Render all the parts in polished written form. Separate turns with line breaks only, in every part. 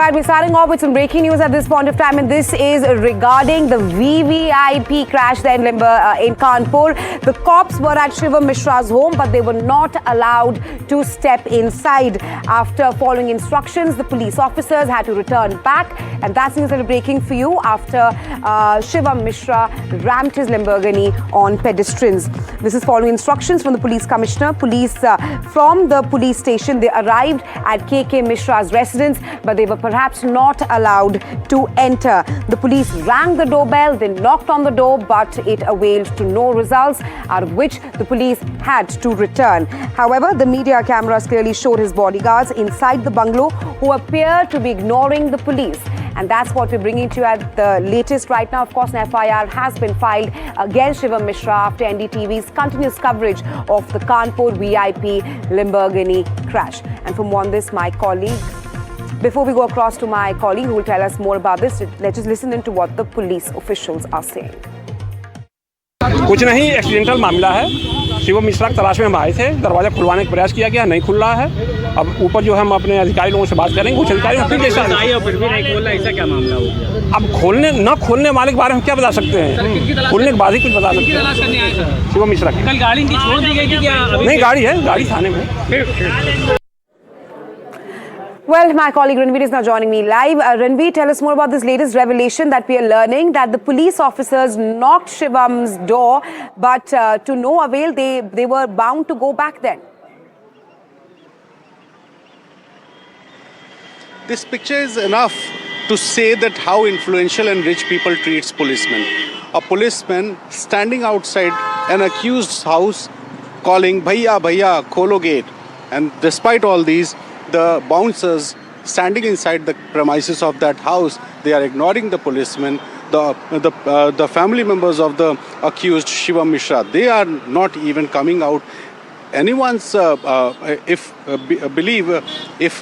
Right, we're starting off with some breaking news at this point of time, and this is regarding the VVIP crash there in Kanpur. The cops were at Shivam Mishra's home, but they were not allowed to step inside. After following instructions, the police officers had to return back, and that's news that is breaking for you after Shivam Mishra rammed his Lamborghini on pedestrians. This is following instructions from the police commissioner. Police from the police station, they arrived at KK Mishra's residence, but they were perhaps not allowed to enter. The police rang the doorbell, they knocked on the door, but it availed to no results, out of which the police had to return. However, the media cameras clearly showed his bodyguards inside the bungalow who appear to be ignoring the police. And that's what we're bringing to you at the latest right now. Of course, an FIR has been filed against Shivam Mishra after NDTV's continuous coverage of the Kanpur VIP Lamborghini crash. And for more on this, my colleague, before we go across to my colleague who will tell us more about this, let's just listen into what the police officials are saying.
कुछ नहीं, accidental मामला है। शिवम मिश्रा की तलाश में हम आए थे, दरवाजा खुलवाने का प्रयास किया गया, नहीं खुल रहा है। अब ऊपर जो है हम अपने अधिकारी लोगों से बात करेंगे, कुछ अधिकारी फिर जैसा
फिर भी नहीं खोल रहा, ऐसा क्या मामला हो गया?
अब खोलने वाले के बारे में क्या बता सकते हैं? खोलने के बाद ही कुछ बता सकते हैं। शिवम मिश्रा की
कल गाड़ी की छोड़ दी गई थी क्या?
नहीं, गाड़ी है, गाड़ी थाने में।
Well, my colleague Ranveer is now joining me live. Ranveer, tell us more about this latest revelation that we are learning, that the police officers knocked Shivam's door, but to no avail, they were bound to go back then.
This picture is enough to say that how influential and rich people treats policemen. A policeman standing outside an accused's house calling, "Bhaiya, bhaiya, kholo gate." And despite all these, the bouncers standing inside the premises of that house, they are ignoring the policemen. The family members of the accused Shivam Mishra, they are not even coming out. Anyone's believe if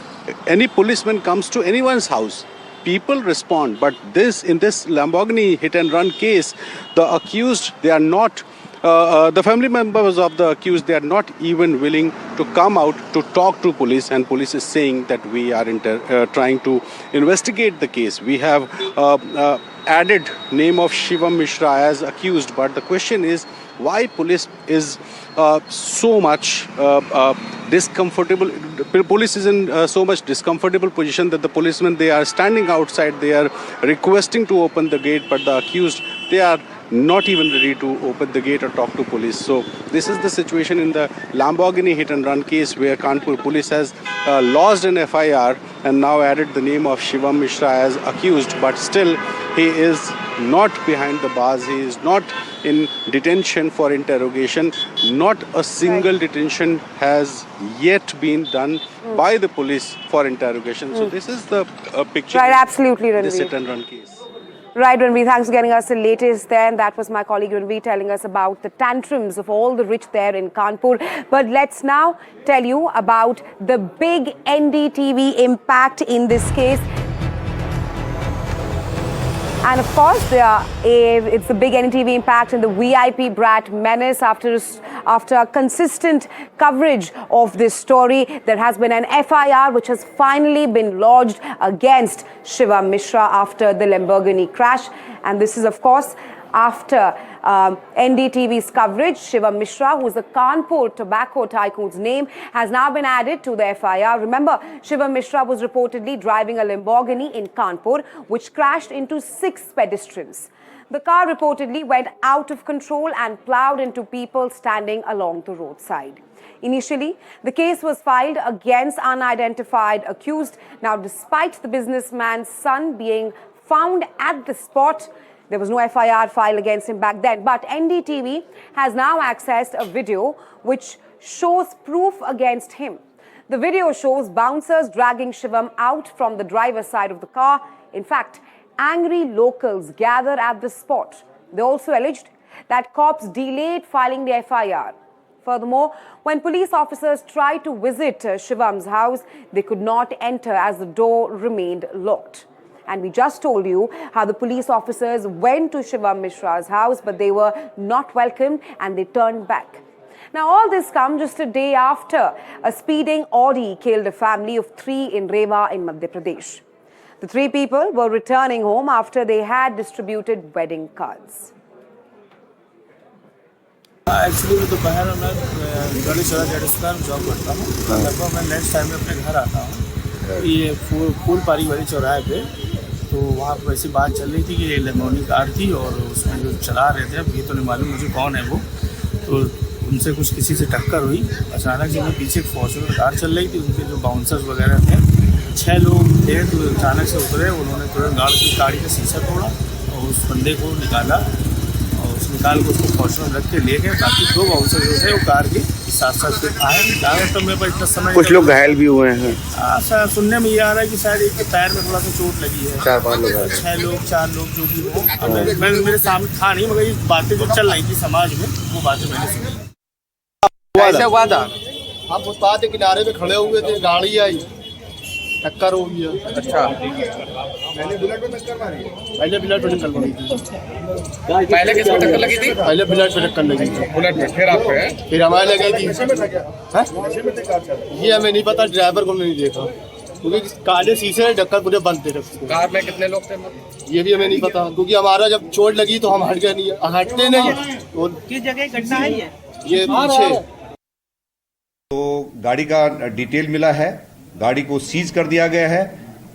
any policeman comes to anyone's house, people respond. But in this Lamborghini hit and run case, the accused, they are not. The family members of the accused, they are not even willing to come out to talk to police, and police is saying that we are trying to investigate the case. We have added name of Shivam Mishra as accused, but the question is why police is so much discomfortable. Police is in so much discomfortable position that the policemen, they are standing outside, they are requesting to open the gate, but the accused, they are not even ready to open the gate or talk to police. So this is the situation in the Lamborghini hit and run case, where Kanpur police has lodged an FIR and now added the name of Shivam Mishra as accused, but still he is not behind the bars. He is not in detention for interrogation. Not a single detention has yet been done by the police for interrogation. So this is the picture.
Right, absolutely, Ranveer.
This hit and run case.
Right, Ranveer, thanks for getting us the latest there. And that was my colleague Ranveer telling us about the tantrums of all the rich there in Kanpur. But let's now tell you about the big NDTV impact in this case. And of course, it's the big NDTV impact in the VIP brat menace. After consistent coverage of this story, there has been an FIR which has finally been lodged against Shivam Mishra after the Lamborghini crash. And this is, of course, after NDTV's coverage. Shivam Mishra, who is the Kanpur tobacco tycoon's name, has now been added to the FIR. Remember, Shivam Mishra was reportedly driving a Lamborghini in Kanpur, which crashed into 6 pedestrians. The car reportedly went out of control and plowed into people standing along the roadside. Initially, the case was filed against unidentified accused. Now, despite the businessman's son being found at the spot, there was no FIR filed against him back then. But NDTV has now accessed a video which shows proof against him. The video shows bouncers dragging Shivam out from the driver's side of the car. In fact, angry locals gathered at the spot. They also alleged that cops delayed filing the FIR. Furthermore, when police officers tried to visit Shivam's house, they could not enter as the door remained locked. And we just told you how the police officers went to Shivam Mishra's house, but they were not welcomed and they turned back. Now, all this comes just a day after a speeding Audi killed a family of 3 in Rewa in Madhya Pradesh. The three people were returning home after they had distributed wedding cards.
Actually मैं दोपहर में गणेश जडेस्कर में job करता हूँ। लगभग मैं lunch time में अपने घर आता हूँ। ये फूल पारी वाली चौराहे पे, तो वहाँ पर ऐसी बात चल रही थी कि ये लेमोनी कार थी और उसमें जो चला रहे थे, अब ये तो नहीं मालूम मुझे कौन है वो, तो उनसे कुछ किसी से टक्कर हुई। अचानक से मैं पीछे एक फॉर्च्यूनर कार चल रही थी, उनके जो बाउंसर्स वगैरह थे 6 लोग थे, तो अचानक से उतरे। उन्होंने तुरंत गाड़ी का शीशा तोड़ा और उस बंदे को निकाला और उस निकाल को उसको फॉर्च्यूनर रख के ले गए। बाकी 2 बाउंसर जो थे वो कार के साथ साथ आए। ज़्यादा तो मेरे पास इतना समय,
कुछ लोग घायल भी हुए हैं।
सर सुनने में ये आ रहा है कि शायद एक के पैर में थोड़ा सा चोट लगी है।
4-5 लोग,
6 लोग 4 लोग जो भी हो। मैं मेरे सामने था नहीं, मगर ये बातें जो चल रही थी समाज में, वो बातें मैंने सुनी।
ऐसा हुआ था।
हम फुटपाथ के किनारे पे खड़े हुए थे, गाड़ी आई, टक्कर हो गई।
अच्छा,
पहले बुलेट पे टक्कर मारी, पहले बुलेट पे टक्कर लगी थी।
पहले किसको टक्कर लगी थी?
पहले बुलेट पे टक्कर लगी थी,
बुलेट में। फिर आपको है?
फिर हमारे लगी थी। ये हमें नहीं पता, ड्राइवर को नहीं देखा क्योंकि काले शीशे टक्कर पूरे बंद थे।
कार में कितने लोग थे?
ये भी हमें नहीं पता क्योंकि हमारा जब चोट लगी तो हम हट गए नहीं, हटते नहीं। तो
किस जगह घटना है
ये पीछे
तो गाड़ी का डिटेल मिला है, गाड़ी को सीज कर दिया गया है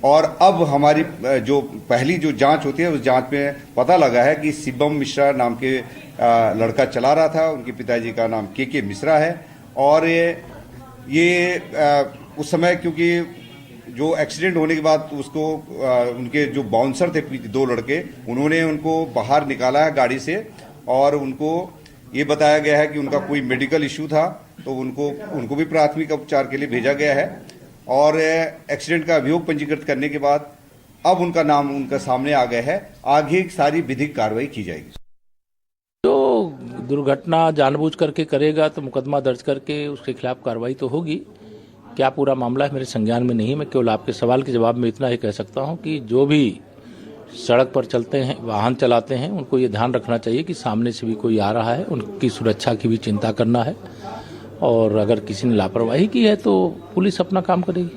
और अब हमारी जो पहली जो जांच होती है उस जांच में पता लगा है कि शिवम मिश्रा नाम के लड़का चला रहा था। उनके पिताजी का नाम के मिश्रा है और ये उस समय क्योंकि जो एक्सीडेंट होने के बाद उसको उनके जो बाउंसर थे 2 लड़के, उन्होंने उनको बाहर निकाला है गाड़ी से और उनको ये बताया गया है कि उनका कोई मेडिकल इश्यू था, तो उनको भी प्राथमिक उपचार के लिए भेजा गया है और एक्सीडेंट का अभियोग पंजीकृत करने के बाद अब उनका नाम उनका सामने आ गया है। आगे सारी विधिक कार्रवाई की जाएगी।
जो दुर्घटना जानबूझ करके करेगा तो मुकदमा दर्ज करके उसके खिलाफ कार्रवाई तो होगी। क्या पूरा मामला है मेरे संज्ञान में नहीं। मैं केवल आपके सवाल के जवाब में इतना ही कह सकता हूं कि जो भी सड़क पर चलते हैं, वाहन चलाते हैं, उनको ये ध्यान रखना चाहिए कि सामने से भी कोई आ रहा है, उनकी सुरक्षा की भी चिंता करना है और अगर किसी ने लापरवाही की है तो पुलिस अपना काम करेगी।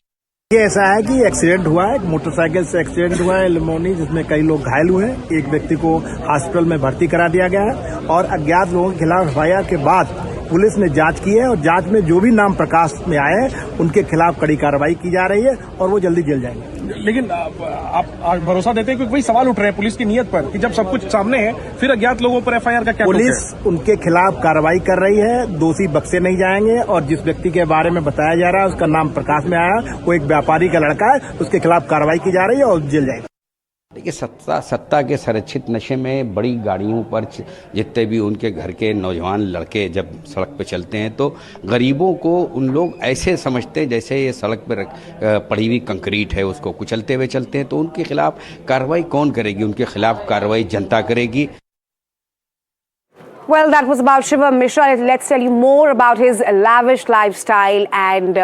ये ऐसा है कि एक्सीडेंट हुआ है, मोटरसाइकिल से एक्सीडेंट हुआ है लेमोनी, जिसमें कई लोग घायल हुए हैं। एक व्यक्ति को हॉस्पिटल में भर्ती करा दिया गया है और अज्ञात लोगों के खिलाफ एफआईआर के बाद पुलिस ने जांच की है और जांच में जो भी नाम प्रकाश में आए हैं उनके खिलाफ कड़ी कार्रवाई की जा रही है और वो जल्दी जेल जाएंगे।
लेकिन आप भरोसा देते हैं? क्योंकि वही सवाल उठ रहे हैं पुलिस की नीयत पर कि जब सब कुछ सामने है फिर अज्ञात लोगों पर एफआईआर का क्या?
पुलिस उनके खिलाफ कार्रवाई कर रही है, दोषी बख्शे नहीं जाएंगे और जिस व्यक्ति के बारे में बताया जा रहा है उसका नाम प्रकाश में आया, वो एक व्यापारी का लड़का है, उसके खिलाफ कार्रवाई की जा रही है और जेल जाएगा।
देखिए, सत्ता के संरक्षित नशे में बड़ी गाड़ियों पर जितने भी उनके घर के नौजवान लड़के जब सड़क पे चलते हैं तो गरीबों को उन लोग ऐसे समझते हैं जैसे ये सड़क पर पड़ी हुई कंक्रीट है, उसको कुचलते हुए चलते हैं। तो उनके खिलाफ कार्रवाई कौन करेगी? उनके खिलाफ कार्रवाई जनता करेगी।
Well, that was about Shivam Mishra. Let's tell you more about his lavish lifestyle and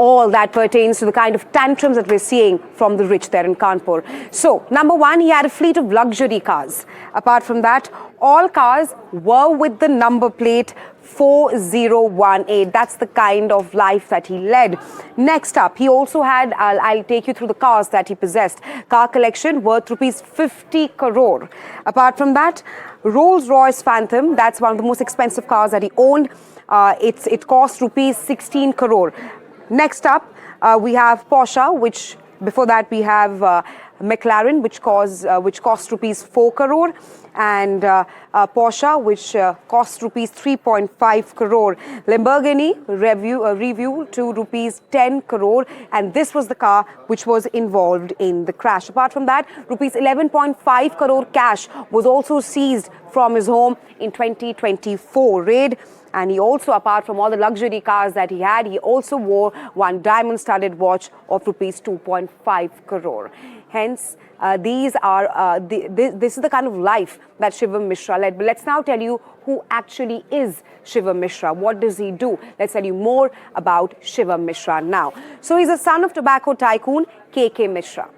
all that pertains to the kind of tantrums that we're seeing from the rich there in Kanpur. So, number one, he had a fleet of luxury cars. Apart from that, all cars were with the number plate 4018. That's the kind of life that he led. Next up, he also had, I'll take you through the cars that he possessed. Car collection worth rupees 50 crore. Apart from that, Rolls-Royce Phantom, that's one of the most expensive cars that he owned. It cost rupees 16 crore. Next up, we have Porsche, which before that we have McLaren, which cost rupees 4 crore. And Porsche, which costs rupees 3.5 crore. Lamborghini review to rupees 10 crore, and this was the car which was involved in the crash. Apart from that, rupees 11.5 crore cash was also seized from his home in 2024 raid. And he also, apart from all the luxury cars that he had, he also wore one diamond-studded watch of rupees 2.5 crore. Hence, this is the kind of life that Shivam Mishra led. But let's now tell you who actually is Shivam Mishra. What does he do? Let's tell you more about Shivam Mishra now. So he's the son of tobacco tycoon K.K. Mishra.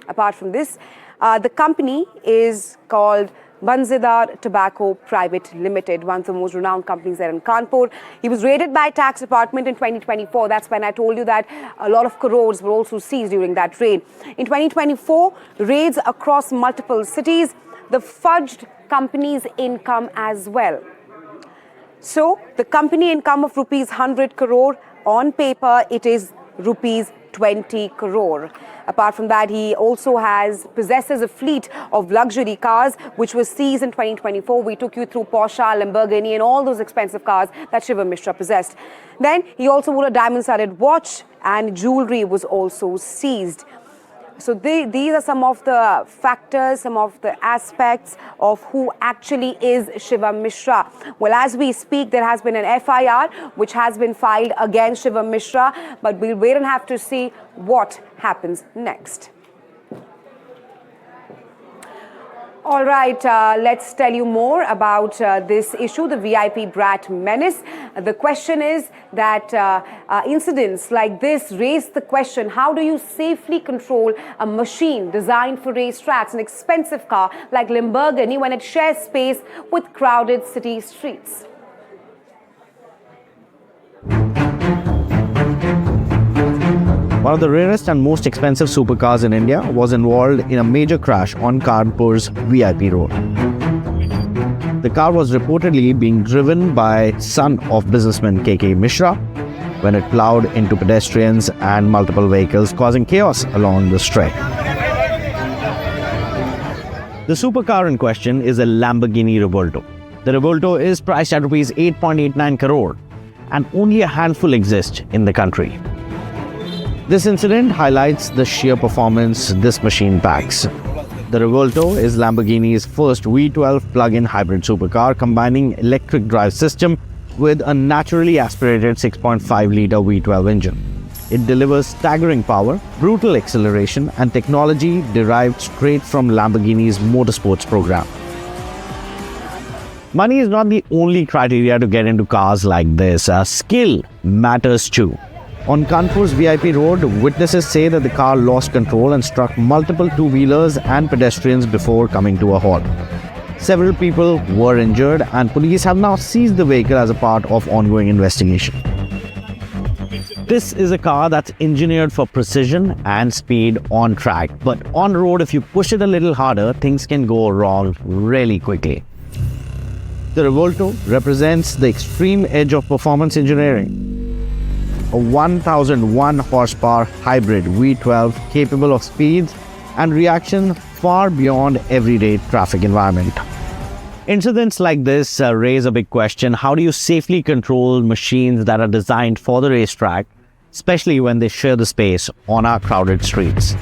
Apart from this, the company is called Banzidar Tobacco Private Limited, one of the most renowned companies there in Kanpur. He was raided by tax department in 2024. That's when I told you that a lot of crores were also seized during that raid. In 2024, raids across multiple cities, the fudged company's income as well. So, the company income of rupees 100 crore, on paper it is rupees 20 crore. Apart from that, he also possesses a fleet of luxury cars which was seized in 2024. We took you through Porsche, Lamborghini and all those expensive cars that Shivam Mishra possessed. Then he also wore a diamond-studded watch and jewelry was also seized. So these are some of the factors, some of the aspects of who actually is Shivam Mishra. Well, as we speak, there has been an FIR which has been filed against Shivam Mishra, but we'll wait and have to see what happens next. All right, let's tell you more about this issue, the VIP brat menace. The question is that incidents like this raise the question, how do you safely control a machine designed for racetracks, an expensive car like Lamborghini, when it shares space with crowded city streets?
One of the rarest and most expensive supercars in India was involved in a major crash on Kanpur's VIP road. The car was reportedly being driven by son of businessman KK Mishra when it plowed into pedestrians and multiple vehicles, causing chaos along the stretch. The supercar in question is a Lamborghini Revuelto. The Revuelto is priced at rupees 8.89 crore and only a handful exist in the country. This incident highlights the sheer performance this machine packs. The Revuelto is Lamborghini's first V12 plug-in hybrid supercar combining electric drive system with a naturally aspirated 6.5-litre V12 engine. It delivers staggering power, brutal acceleration and technology derived straight from Lamborghini's motorsports program. Money is not the only criteria to get into cars like this. Skill matters too. On Kanpur's VIP road, witnesses say that the car lost control and struck multiple two-wheelers and pedestrians before coming to a halt. Several people were injured and police have now seized the vehicle as a part of ongoing investigation. This is a car that's engineered for precision and speed on track. But on road, if you push it a little harder, things can go wrong really quickly. The Revuelto represents the extreme edge of performance engineering. A 1001 horsepower hybrid V12 capable of speeds and reaction far beyond everyday traffic environment. Incidents like this raise a big question. How do you safely control machines that are designed for the racetrack, especially when they share the space on our crowded streets?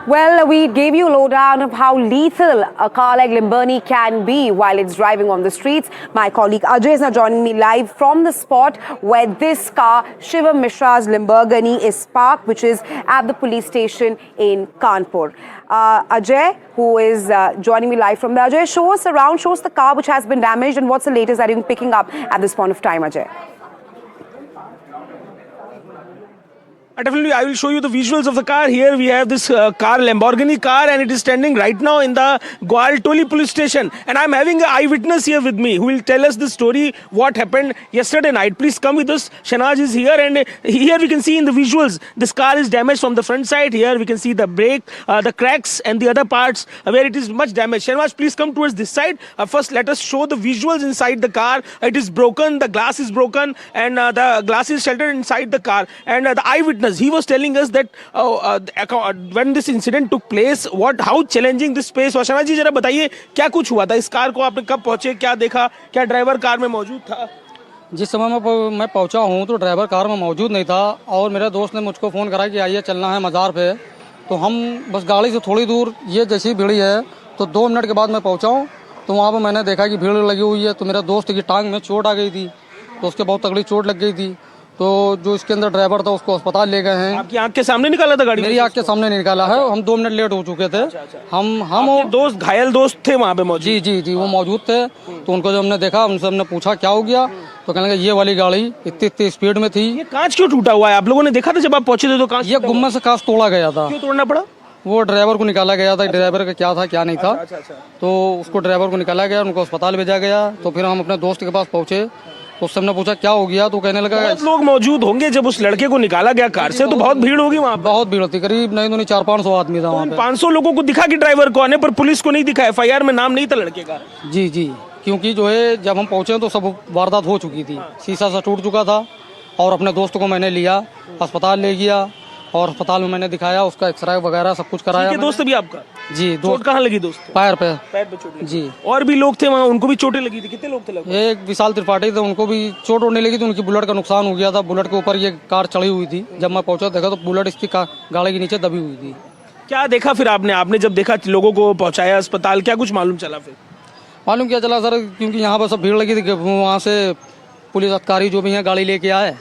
Well, we gave you a lowdown of how lethal a car like Lamborghini can be while it's driving on the streets. My colleague Ajay is now joining me live from the spot where this car, Shivam Mishra's Lamborghini, is parked, which is at the police station in Kanpur. Ajay, who is joining me live from there. Ajay, show us around, show us the car which has been damaged and what's the latest that you're picking up at this point of time, Ajay?
Definitely, I will show you the visuals of the car. Here we have this car, Lamborghini car, and it is standing right now in the Gwal-Toli police station. And I'm having an eyewitness here with me who will tell us the story, what happened yesterday night. Please come with us. Shanaz is here, and here we can see in the visuals, this car is damaged from the front side. Here we can see the brake, the cracks, and the other parts where it is much damaged. Shanaz, please come towards this side. First, let us show the visuals inside the car. It is broken, the glass is broken, and the glass is sheltered inside the car. And the eyewitness, he was telling us that when this incident took place, how challenging this space was. Shahnaz जी जरा बताइए क्या कुछ हुआ था इस car को आपने कब पहुंचे, क्या देखा, क्या ड्राइवर कार में मौजूद था?
जिस समय मैं पहुंचा हूं तो ड्राइवर कार में मौजूद नहीं था और मेरे दोस्त ने मुझको फ़ोन करा कि आइए चलना है मज़ार पे। तो हम बस गाड़ी से थोड़ी दूर ये जैसी भीड़ी है तो 2 मिनट के बाद मैं पहुंचा हूं तो वहाँ पर मैंने देखा कि भीड़ लगी हुई है। तो मेरे दोस्त की टांग में चोट आ गई थी, तो उसके बहुत तगड़ी चोट लग गई थी। तो जो इसके अंदर ड्राइवर था उसको अस्पताल ले गए हैं।
आपकी आंख के सामने निकाला था गाड़ी?
मेरी आंख के सामने नहीं निकाला है, हम 2 मिनट लेट हो चुके थे। हम
और दोस्त, घायल दोस्त थे वहाँ पे मौजूद?
जी वो मौजूद थे। तो उनको जब हमने देखा, उनसे हमने पूछा क्या हो गया, तो कहने लगा ये वाली गाड़ी इतनी स्पीड में थी।
ये कांच क्यों टूटा हुआ है? आप लोगों ने देखा था जब आप पहुंचे थे तो कांच?
ये गुम्मे से कांच तोड़ा गया था।
क्यों तोड़ना पड़ा?
वो ड्राइवर को निकाला गया था, ड्राइवर का क्या था क्या नहीं था। तो उसको ड्राइवर को निकाला गया, उनको अस्पताल भेजा गया। तो फिर हम अपने दोस्त के पास पहुंचे तो उससे हमने पूछा क्या हो गया, तो कहने लगा
बहुत लोग मौजूद होंगे जब उस लड़के को निकाला गया कार से, तो बहुत भीड़ होगी वहाँ।
बहुत भीड़ थी, करीब नहीं तो नहीं 400-500 आदमी था वहाँ पे।
500 लोगों को दिखा कि ड्राइवर कौन है, पर पुलिस को नहीं दिखा। FIR में नाम नहीं था लड़के का।
जी जी, क्योंकि जो है जब हम पहुंचे तो सब वारदात हो चुकी थी, शीशा सा टूट चुका था। और अपने दोस्त को मैंने लिया, अस्पताल ले गया और अस्पताल में मैंने दिखाया, उसका एक्सरे वगैरह सब कुछ कराया।
दोस्त भी आपका?
जी।
चोट कहाँ लगी दोस्त?
पैर पे
चोट लगी।
जी।
और भी लोग थे वहाँ, उनको भी चोटें लगी थी? कितने लोग थे लगभग?
एक विशाल त्रिपाठी थे, उनको भी चोट होने लगी थी। उनकी बुलेट का नुकसान हो गया था। बुलेट के ऊपर ये कार चढ़ी हुई थी। जब मैं पहुंचा देखा तो बुलेट इसकी गाड़ी के नीचे दबी हुई थी।
क्या देखा फिर आपने जब देखा लोगों को पहुंचाया अस्पताल, क्या कुछ मालूम चला फिर?
मालूम क्या चला सर, क्योंकि यहाँ पर सब भीड़ लगी थी। वहाँ से पुलिस अधिकारी जो भी हैं गाड़ी लेके आए,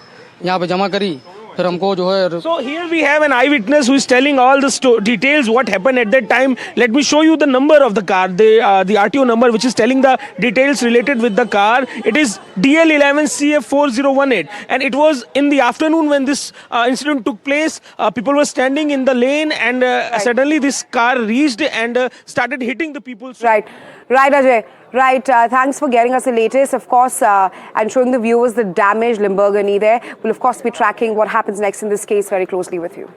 यहाँ पे जमा करी, फिर हमको जो है।
So here we have an eyewitness who is telling all the details what happened at that time. Let me show you the number of the car, the RTO number, which is telling the details related with the car. It is DL11CF4018, and it was in the afternoon when this incident took place. People were standing in the lane, and suddenly this car reached and started hitting the people.
Right, Ajay. Right, thanks for getting us the latest, of course, and showing the viewers the damaged Lamborghini there. We'll, of course, be tracking what happens next in this case very closely with you.